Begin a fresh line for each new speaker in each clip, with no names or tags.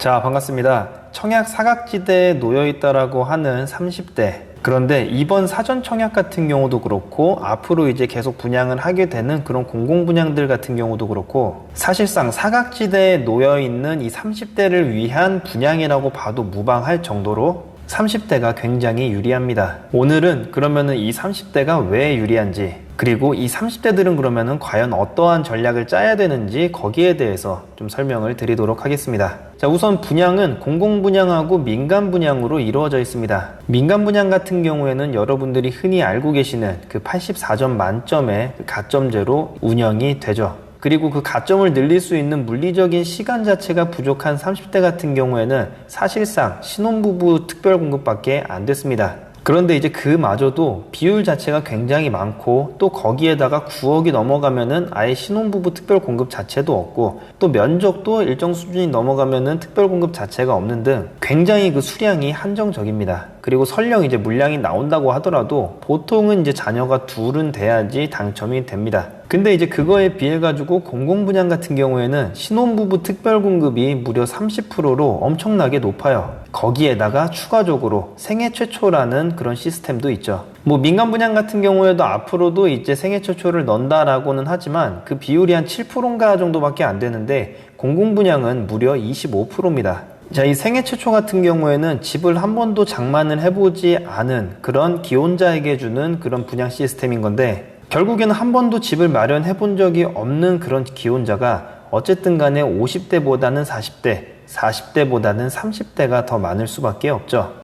자, 반갑습니다. 청약 사각지대에 놓여있다라고 하는 30대. 그런데 이번 사전 청약 같은 경우도 그렇고 앞으로 이제 계속 분양을 하게 되는 그런 공공분양들 같은 경우도 그렇고 사실상 사각지대에 놓여있는 이 30대를 위한 분양이라고 봐도 무방할 정도로 30대가 굉장히 유리합니다. 오늘은 그러면은 이 30대가 왜 유리한지, 그리고 이 30대들은 그러면은 과연 어떠한 전략을 짜야 되는지 거기에 대해서 좀 설명을 드리도록 하겠습니다. 자, 우선 분양은 공공분양하고 민간분양으로 이루어져 있습니다. 민간분양 같은 경우에는 여러분들이 흔히 알고 계시는 그 84점 만점의 가점제로 운영이 되죠. 그리고 그 가점을 늘릴 수 있는 물리적인 시간 자체가 부족한 30대 같은 경우에는 사실상 신혼부부 특별공급밖에 안 됐습니다. 그런데 이제 그마저도 비율 자체가 굉장히 많고 또 거기에다가 9억이 넘어가면은 아예 신혼부부 특별공급 자체도 없고 또 면적도 일정 수준이 넘어가면은 특별공급 자체가 없는 등 굉장히 그 수량이 한정적입니다. 그리고 설령 이제 물량이 나온다고 하더라도 보통은 이제 자녀가 둘은 돼야지 당첨이 됩니다. 근데 이제 그거에 비해 가지고 공공분양 같은 경우에는 신혼부부 특별공급이 무려 30%로 엄청나게 높아요. 거기에다가 추가적으로 생애 최초라는 그런 시스템도 있죠. 뭐 민간분양 같은 경우에도 앞으로도 이제 생애 최초를 넣는다라고는 하지만 그 비율이 한 7%인가 정도밖에 안 되는데 공공분양은 무려 25%입니다. 자, 이 생애 최초 같은 경우에는 집을 한 번도 장만을 해보지 않은 그런 기혼자에게 주는 그런 분양 시스템인 건데 결국에는 한 번도 집을 마련해 본 적이 없는 그런 기혼자가 어쨌든 간에 50대보다는 40대, 40대보다는 30대가 더 많을 수밖에 없죠.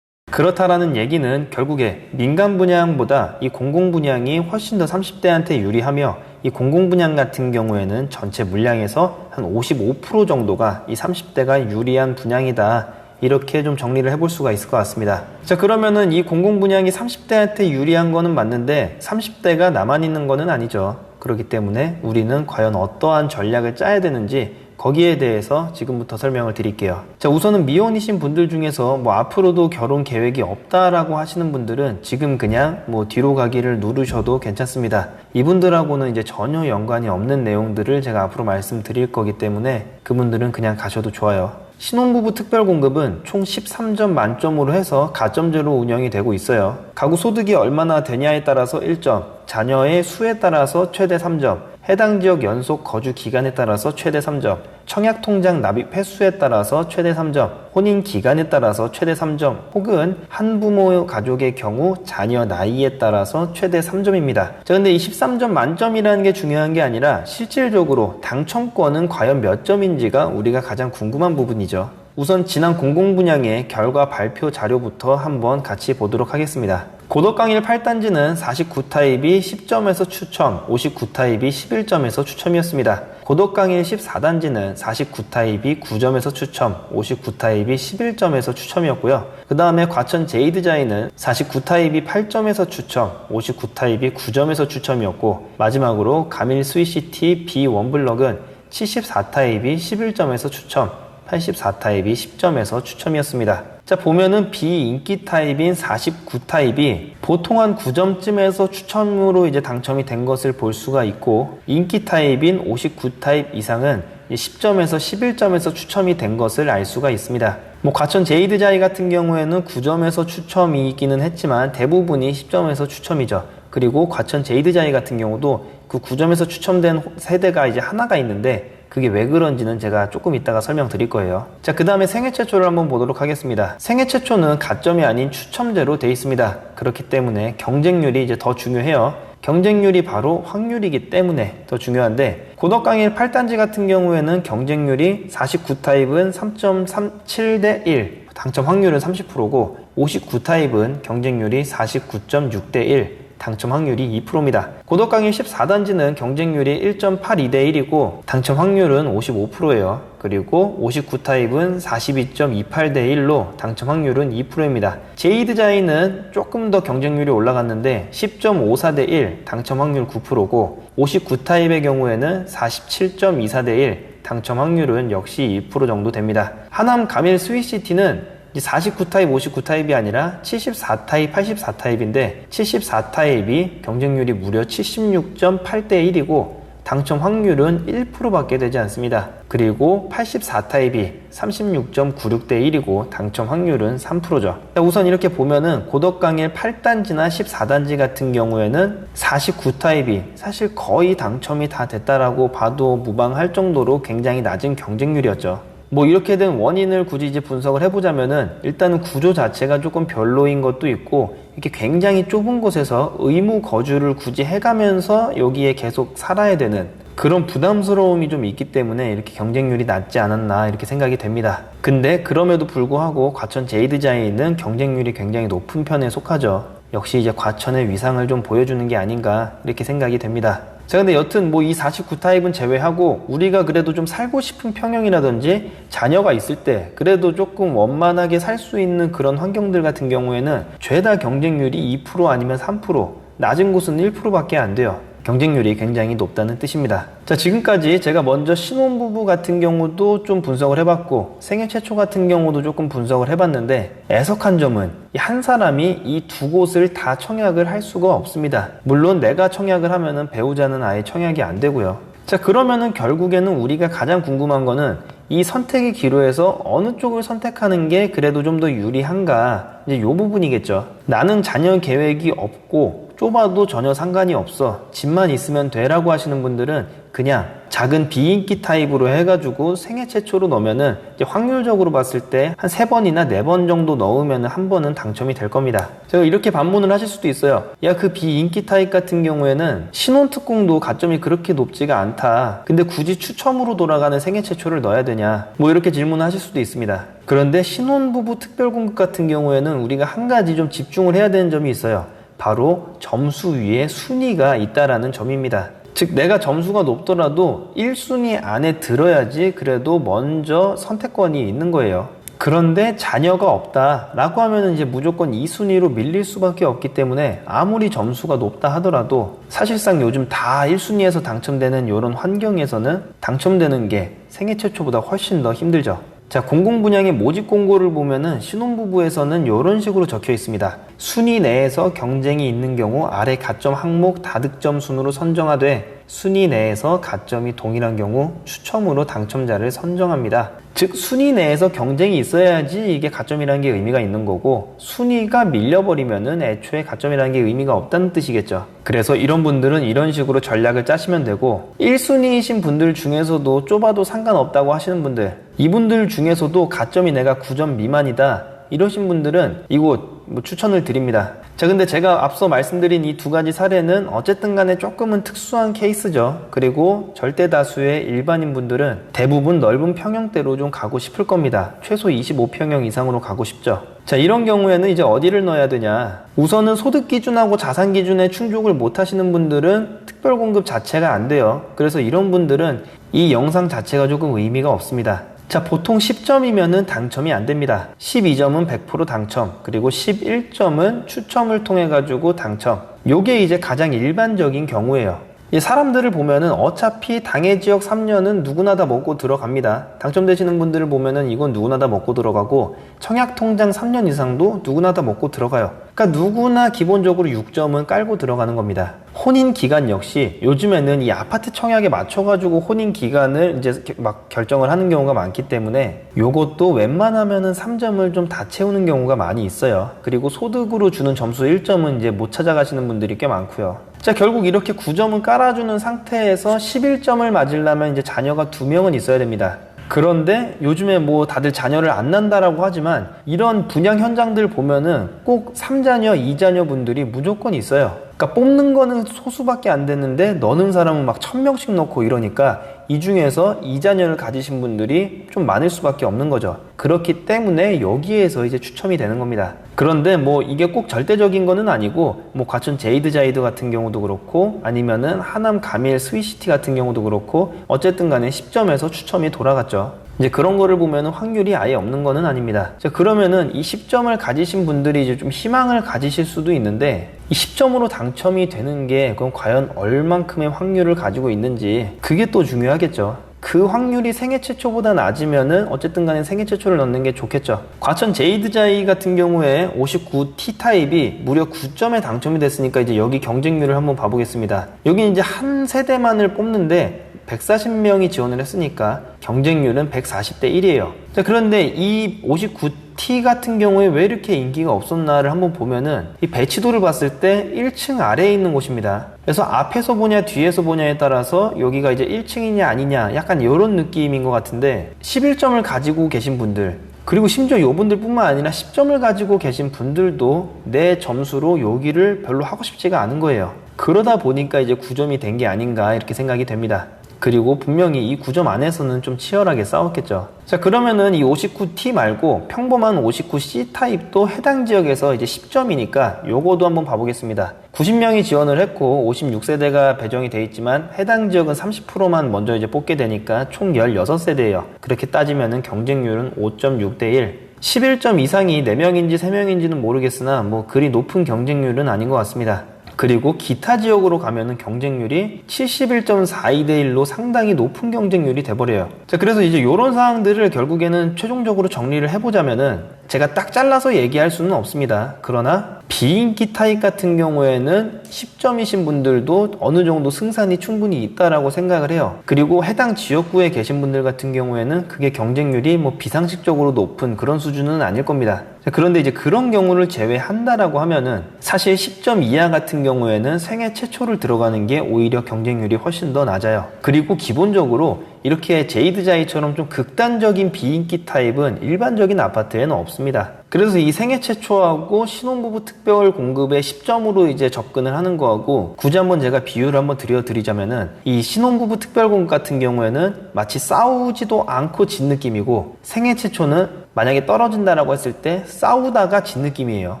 그렇다라는 얘기는 결국에 민간분양보다 이 공공분양이 훨씬 더 30대한테 유리하며 이 공공분양 같은 경우에는 전체 물량에서 한 55% 정도가 이 30대가 유리한 분양이다. 이렇게 좀 정리를 해볼 수가 있을 것 같습니다. 자, 그러면은 이 공공분양이 30대한테 유리한 거는 맞는데 30대가 나만 있는 거는 아니죠. 그렇기 때문에 우리는 과연 어떠한 전략을 짜야 되는지 거기에 대해서 지금부터 설명을 드릴게요. 자, 우선은 미혼이신 분들 중에서 뭐 앞으로도 결혼 계획이 없다라고 하시는 분들은 지금 그냥 뭐 뒤로 가기를 누르셔도 괜찮습니다. 이분들하고는 이제 전혀 연관이 없는 내용들을 제가 앞으로 말씀드릴 거기 때문에 그분들은 그냥 가셔도 좋아요. 신혼부부 특별공급은 총 13점 만점으로 해서 가점제로 운영이 되고 있어요. 가구 소득이 얼마나 되냐에 따라서 1점, 자녀의 수에 따라서 최대 3점, 해당 지역 연속 거주 기간에 따라서 최대 3점, 청약통장 납입 횟수에 따라서 최대 3점, 혼인 기간에 따라서 최대 3점, 혹은 한부모 가족의 경우 자녀 나이에 따라서 최대 3점입니다. 자, 근데 이 13점 만점이라는 게 중요한 게 아니라 실질적으로 당첨권은 과연 몇 점인지가 우리가 가장 궁금한 부분이죠. 우선 지난 공공분양의 결과 발표 자료부터 한번 같이 보도록 하겠습니다. 고덕강일 8단지는 49타입이 10점에서 추첨, 59타입이 11점에서 추첨이었습니다. 고덕강일 14단지는 49타입이 9점에서 추첨, 59타입이 11점에서 추첨이었고요. 그 다음에 과천 제이드자이는 49타입이 8점에서 추첨, 59타입이 9점에서 추첨이었고, 마지막으로 가밀 스위시티 B1블럭은 74타입이 11점에서 추첨, 84타입이 10점에서 추첨이었습니다. 자, 보면은 비인기 타입인 49타입이 보통 한 9점쯤에서 추첨으로 이제 당첨이 된 것을 볼 수가 있고, 인기 타입인 59타입 이상은 10점에서 11점에서 추첨이 된 것을 알 수가 있습니다. 뭐 과천 제이드자이 같은 경우에는 9점에서 추첨이기는 했지만 대부분이 10점에서 추첨이죠. 그리고 과천 제이드자이 같은 경우도 그 9점에서 추첨된 세대가 이제 하나가 있는데 그게 왜 그런지는 제가 조금 이따가 설명드릴 거예요. 자, 그 다음에 생애 최초를 한번 보도록 하겠습니다. 생애 최초는 가점이 아닌 추첨제로 되어 있습니다. 그렇기 때문에 경쟁률이 이제 더 중요해요. 경쟁률이 바로 확률이기 때문에 더 중요한데, 고덕강일 8단지 같은 경우에는 경쟁률이 49타입은 3.37대 1, 당첨 확률은 30%고 59타입은 경쟁률이 49.6대 1, 당첨 확률이 2%입니다. 고덕강일 14단지는 경쟁률이 1.82대 1이고 당첨 확률은 55%예요. 그리고 59타입은 42.28대 1로 당첨 확률은 2%입니다. 제이드자이는 조금 더 경쟁률이 올라갔는데 10.54대 1, 당첨 확률 9%고 59타입의 경우에는 47.24대 1, 당첨 확률은 역시 2% 정도 됩니다. 하남 가밀 스위시티는 49타입, 59타입이 아니라 74타입, 84타입인데 74타입이 경쟁률이 무려 76.8대 1이고 당첨 확률은 1%밖에 되지 않습니다. 그리고 84타입이 36.96대 1이고 당첨 확률은 3%죠. 우선 이렇게 보면은 고덕강일 8단지나 14단지 같은 경우에는 49타입이 사실 거의 당첨이 다 됐다라고 봐도 무방할 정도로 굉장히 낮은 경쟁률이었죠. 뭐 이렇게 된 원인을 굳이 이제 분석을 해보자면은 일단은 구조 자체가 조금 별로인 것도 있고, 이렇게 굉장히 좁은 곳에서 의무 거주를 굳이 해가면서 여기에 계속 살아야 되는 그런 부담스러움이 좀 있기 때문에 이렇게 경쟁률이 낮지 않았나 이렇게 생각이 됩니다. 근데 그럼에도 불구하고 과천 제이드자이는 경쟁률이 굉장히 높은 편에 속하죠. 역시 이제 과천의 위상을 좀 보여주는 게 아닌가 이렇게 생각이 됩니다. 자, 근데 여튼 뭐 이 49타입은 제외하고 우리가 그래도 좀 살고 싶은 평형이라든지 자녀가 있을 때 그래도 조금 원만하게 살 수 있는 그런 환경들 같은 경우에는 죄다 경쟁률이 2% 아니면 3%, 낮은 곳은 1%밖에 안 돼요. 경쟁률이 굉장히 높다는 뜻입니다. 자, 지금까지 제가 먼저 신혼부부 같은 경우도 좀 분석을 해봤고, 생애 최초 같은 경우도 조금 분석을 해봤는데, 애석한 점은 한 사람이 이 두 곳을 다 청약을 할 수가 없습니다. 물론 내가 청약을 하면은 배우자는 아예 청약이 안 되고요. 자, 그러면은 결국에는 우리가 가장 궁금한 거는 이 선택의 기로에서 어느 쪽을 선택하는 게 그래도 좀 더 유리한가, 이제 요 부분이겠죠. 나는 자녀 계획이 없고 좁아도 전혀 상관이 없어, 집만 있으면 돼라고 하시는 분들은 그냥 작은 비인기 타입으로 해가지고 생애 최초로 넣으면은 이제 확률적으로 봤을 때 한 3번이나 4번 정도 넣으면은 한 번은 당첨이 될 겁니다. 제가 이렇게 반문을 하실 수도 있어요. 야, 그 비인기 타입 같은 경우에는 신혼특공도 가점이 그렇게 높지가 않다. 근데 굳이 추첨으로 돌아가는 생애 최초를 넣어야 되냐? 뭐 이렇게 질문을 하실 수도 있습니다. 그런데 신혼부부 특별공급 같은 경우에는 우리가 한 가지 좀 집중을 해야 되는 점이 있어요. 바로 점수 위에 순위가 있다라는 점입니다. 즉, 내가 점수가 높더라도 1순위 안에 들어야지 그래도 먼저 선택권이 있는 거예요. 그런데 자녀가 없다라고 하면은 이제 무조건 2순위로 밀릴 수밖에 없기 때문에 아무리 점수가 높다 하더라도 사실상 요즘 다 1순위에서 당첨되는 이런 환경에서는 당첨되는 게 생애 최초보다 훨씬 더 힘들죠. 자, 공공분양의 모집 공고를 보면은 신혼부부에서는 이런 식으로 적혀 있습니다. 순위 내에서 경쟁이 있는 경우 아래 가점 항목 다득점 순으로 선정하되, 순위 내에서 가점이 동일한 경우 추첨으로 당첨자를 선정합니다. 즉, 순위 내에서 경쟁이 있어야지 이게 가점이라는 게 의미가 있는 거고, 순위가 밀려버리면은 애초에 가점이라는 게 의미가 없다는 뜻이겠죠. 그래서 이런 분들은 이런 식으로 전략을 짜시면 되고, 1순위이신 분들 중에서도 좁아도 상관없다고 하시는 분들, 이분들 중에서도 가점이 내가 9점 미만이다 이러신 분들은 이곳 추천을 드립니다. 자, 근데 제가 앞서 말씀드린 이 두 가지 사례는 어쨌든 간에 조금은 특수한 케이스죠. 그리고 절대 다수의 일반인 분들은 대부분 넓은 평형대로 좀 가고 싶을 겁니다. 최소 25평형 이상으로 가고 싶죠. 자, 이런 경우에는 이제 어디를 넣어야 되냐? 우선은 소득 기준하고 자산 기준에 충족을 못 하시는 분들은 특별 공급 자체가 안 돼요. 그래서 이런 분들은 이 영상 자체가 조금 의미가 없습니다. 자, 보통 10점이면은 당첨이 안 됩니다. 12점은 100% 당첨, 그리고 11점은 추첨을 통해 가지고 당첨. 요게 이제 가장 일반적인 경우예요. 이 사람들을 보면은 어차피 당해 지역 3년은 누구나 다 먹고 들어갑니다. 당첨되시는 분들을 보면은 이건 누구나 다 먹고 들어가고, 청약 통장 3년 이상도 누구나 다 먹고 들어가요. 그러니까 누구나 기본적으로 6점은 깔고 들어가는 겁니다. 혼인 기간 역시 요즘에는 이 아파트 청약에 맞춰가지고 혼인 기간을 이제 막 결정을 하는 경우가 많기 때문에 요것도 웬만하면은 3점을 좀 다 채우는 경우가 많이 있어요. 그리고 소득으로 주는 점수 1점은 이제 못 찾아가시는 분들이 꽤 많고요. 자, 결국 이렇게 9점은 깔아주는 상태에서 11점을 맞으려면 이제 자녀가 2명은 있어야 됩니다. 그런데 요즘에 뭐 다들 자녀를 안 낳는다라고 하지만 이런 분양 현장들 보면은 꼭 3자녀, 2자녀 분들이 무조건 있어요. 그러니까 뽑는 거는 소수밖에 안 됐는데 넣는 사람은 막 1000명씩 넣고 이러니까 이 중에서 2자녀를 가지신 분들이 좀 많을 수밖에 없는 거죠. 그렇기 때문에 여기에서 이제 추첨이 되는 겁니다. 그런데 뭐 이게 꼭 절대적인 거는 아니고, 뭐 과천 제이드자이드 같은 경우도 그렇고 아니면은 하남 가밀 스위시티 같은 경우도 그렇고 어쨌든 간에 10점에서 추첨이 돌아갔죠. 이제 그런 거를 보면은 확률이 아예 없는 거는 아닙니다. 자, 그러면은 이 10점을 가지신 분들이 이제 좀 희망을 가지실 수도 있는데, 이 10점으로 당첨이 되는 게 그럼 과연 얼만큼의 확률을 가지고 있는지, 그게 또 중요하겠죠. 그 확률이 생애 최초보다 낮으면은 어쨌든 간에 생애 최초를 넣는 게 좋겠죠. 과천 제이드자이 같은 경우에 59T 타입이 무려 9점에 당첨이 됐으니까 이제 여기 경쟁률을 한번 봐보겠습니다. 여기 이제 한 세대만을 뽑는데 140명이 지원을 했으니까 경쟁률은 140대 1이에요. 자, 그런데 이 59T 같은 경우에 왜 이렇게 인기가 없었나를 한번 보면은 이 배치도를 봤을 때 1층 아래에 있는 곳입니다. 그래서 앞에서 보냐 뒤에서 보냐에 따라서 여기가 이제 1층이냐 아니냐 약간 이런 느낌인 것 같은데 11점을 가지고 계신 분들, 그리고 심지어 요분들 뿐만 아니라 10점을 가지고 계신 분들도 내 점수로 여기를 별로 하고 싶지가 않은 거예요. 그러다 보니까 이제 9점이 된 게 아닌가 이렇게 생각이 됩니다. 그리고 분명히 이 9점 안에서는 좀 치열하게 싸웠겠죠. 자, 그러면은 이 59T 말고 평범한 59C 타입도 해당 지역에서 이제 10점이니까 요거도 한번 봐보겠습니다. 90명이 지원을 했고 56세대가 배정이 돼 있지만 해당 지역은 30%만 먼저 이제 뽑게 되니까 총 16세대예요. 그렇게 따지면은 경쟁률은 5.6대 1. 11점 이상이 4명인지 3명인지는 모르겠으나 뭐 그리 높은 경쟁률은 아닌 것 같습니다. 그리고 기타 지역으로 가면은 경쟁률이 71.42대 1로 상당히 높은 경쟁률이 돼버려요. 자, 그래서 이제 요런 사항들을 결국에는 최종적으로 정리를 해보자면은 제가 딱 잘라서 얘기할 수는 없습니다. 그러나 비인기 타입 같은 경우에는 10점이신 분들도 어느 정도 승산이 충분히 있다라고 생각을 해요. 그리고 해당 지역구에 계신 분들 같은 경우에는 그게 경쟁률이 뭐 비상식적으로 높은 그런 수준은 아닐 겁니다. 그런데 이제 그런 경우를 제외한다라고 하면은 사실 10점 이하 같은 경우에는 생애 최초를 들어가는 게 오히려 경쟁률이 훨씬 더 낮아요. 그리고 기본적으로 이렇게 제이드자이처럼 좀 극단적인 비인기 타입은 일반적인 아파트에는 없습니다. 그래서 이 생애 최초하고 신혼부부 특별 공급의 10점으로 이제 접근을 하는 거하고 굳이 한번 제가 비유를 한번 드리자면은 이 신혼부부 특별 공급 같은 경우에는 마치 싸우지도 않고 진 느낌이고 생애 최초는 만약에 떨어진다라고 했을 때 싸우다가 진 느낌이에요.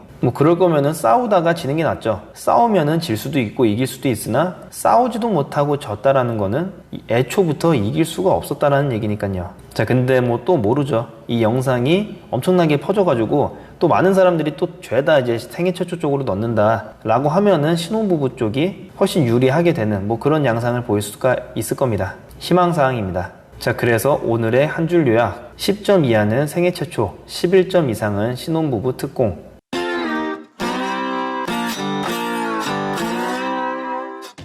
뭐 그럴 거면은 싸우다가 지는 게 낫죠. 싸우면은 질 수도 있고 이길 수도 있으나 싸우지도 못하고 졌다라는 거는 애초부터 이길 수가 없었다라는 얘기니까요. 자, 근데 뭐 또 모르죠. 이 영상이 엄청나게 퍼져가지고 또 많은 사람들이 또 죄다 이제 생애 최초 쪽으로 넣는다 라고 하면은 신혼부부 쪽이 훨씬 유리하게 되는 뭐 그런 양상을 보일 수가 있을 겁니다. 희망사항입니다. 자, 그래서 오늘의 한 줄 요약, 10점 이하는 생애 최초, 11점 이상은 신혼부부 특공,